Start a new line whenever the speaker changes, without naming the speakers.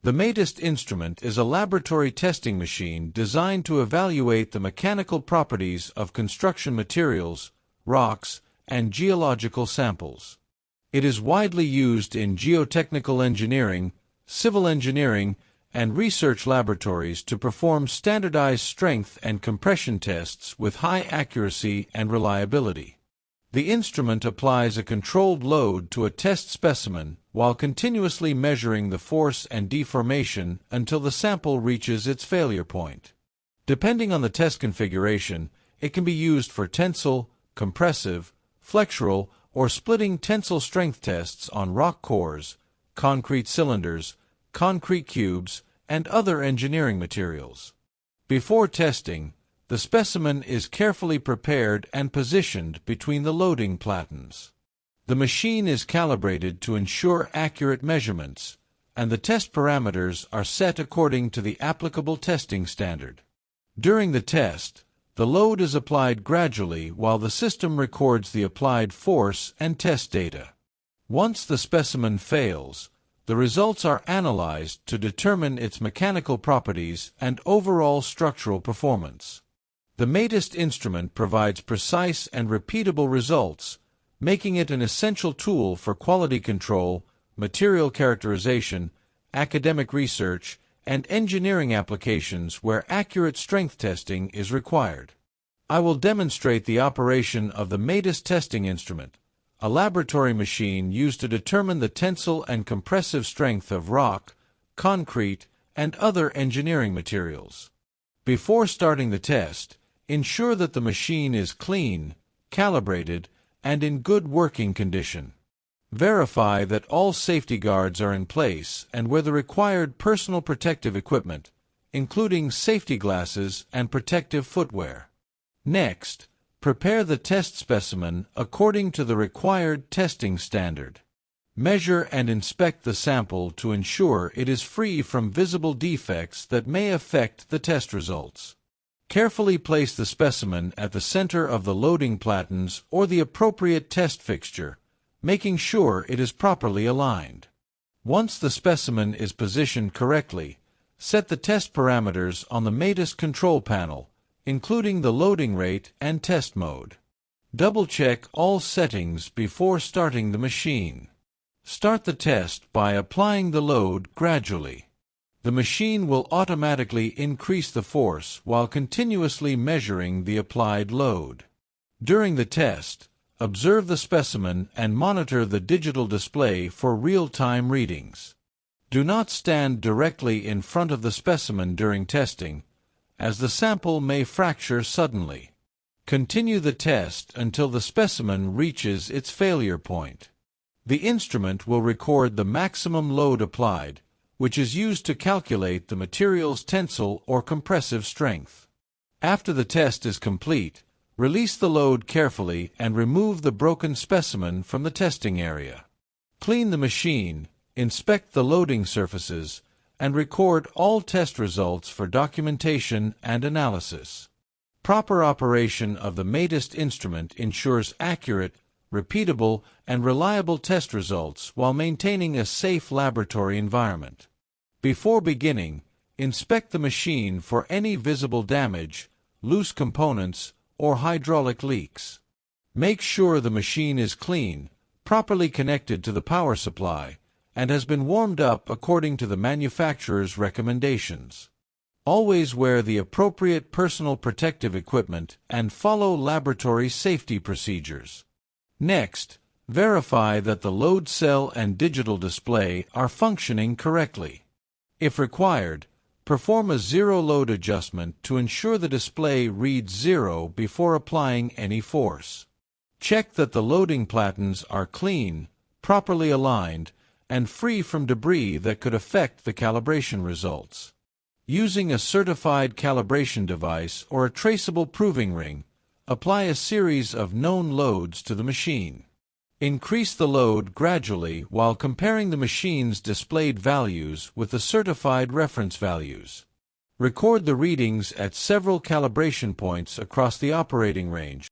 The MATEST instrument is a laboratory testing machine designed to evaluate the mechanical properties of construction materials, rocks, and geological samples. It is widely used in geotechnical engineering, civil engineering, and research laboratories to perform standardized strength and compression tests with high accuracy and reliability. The instrument applies a controlled load to a test specimen while continuously measuring the force and deformation until the sample reaches its failure point. Depending on the test configuration, it can be used for tensile, compressive, flexural, or splitting tensile strength tests on rock cores, concrete cylinders, concrete cubes, and other engineering materials. Before testing, the specimen is carefully prepared and positioned between the loading platens. The machine is calibrated to ensure accurate measurements, and the test parameters are set according to the applicable testing standard. During the test, the load is applied gradually while the system records the applied force and test data. Once the specimen fails, the results are analyzed to determine its mechanical properties and overall structural performance. The MATEST instrument provides precise and repeatable results, making it an essential tool for quality control, material characterization, academic research, and engineering applications where accurate strength testing is required. I will demonstrate the operation of the MATEST testing instrument, a laboratory machine used to determine the tensile and compressive strength of rock, concrete, and other engineering materials. Before starting the test, ensure that the machine is clean, calibrated, and in good working condition. Verify that all safety guards are in place and wear the required personal protective equipment, including safety glasses and protective footwear. Next, prepare the test specimen according to the required testing standard. Measure and inspect the sample to ensure it is free from visible defects that may affect the test results. Carefully place the specimen at the center of the loading platens or the appropriate test fixture, making sure it is properly aligned. Once the specimen is positioned correctly, set the test parameters on the MATEST control panel, including the loading rate and test mode. Double-check all settings before starting the machine. Start the test by applying the load gradually. The machine will automatically increase the force while continuously measuring the applied load. During the test, observe the specimen and monitor the digital display for real-time readings. Do not stand directly in front of the specimen during testing, as the sample may fracture suddenly. Continue the test until the specimen reaches its failure point. The instrument will record the maximum load applied, which is used to calculate the material's tensile or compressive strength. After the test is complete, release the load carefully and remove the broken specimen from the testing area. Clean the machine, inspect the loading surfaces, and record all test results for documentation and analysis. Proper operation of the MATEST instrument ensures accurate, repeatable, and reliable test results while maintaining a safe laboratory environment. Before beginning, inspect the machine for any visible damage, loose components, or hydraulic leaks. Make sure the machine is clean, properly connected to the power supply, and has been warmed up according to the manufacturer's recommendations. Always wear the appropriate personal protective equipment and follow laboratory safety procedures. Next, verify that the load cell and digital display are functioning correctly. If required, perform a zero-load adjustment to ensure the display reads 0 before applying any force. Check that the loading platens are clean, properly aligned, and free from debris that could affect the calibration results. Using a certified calibration device or a traceable proving ring, apply a series of known loads to the machine. Increase the load gradually while comparing the machine's displayed values with the certified reference values. Record the readings at several calibration points across the operating range,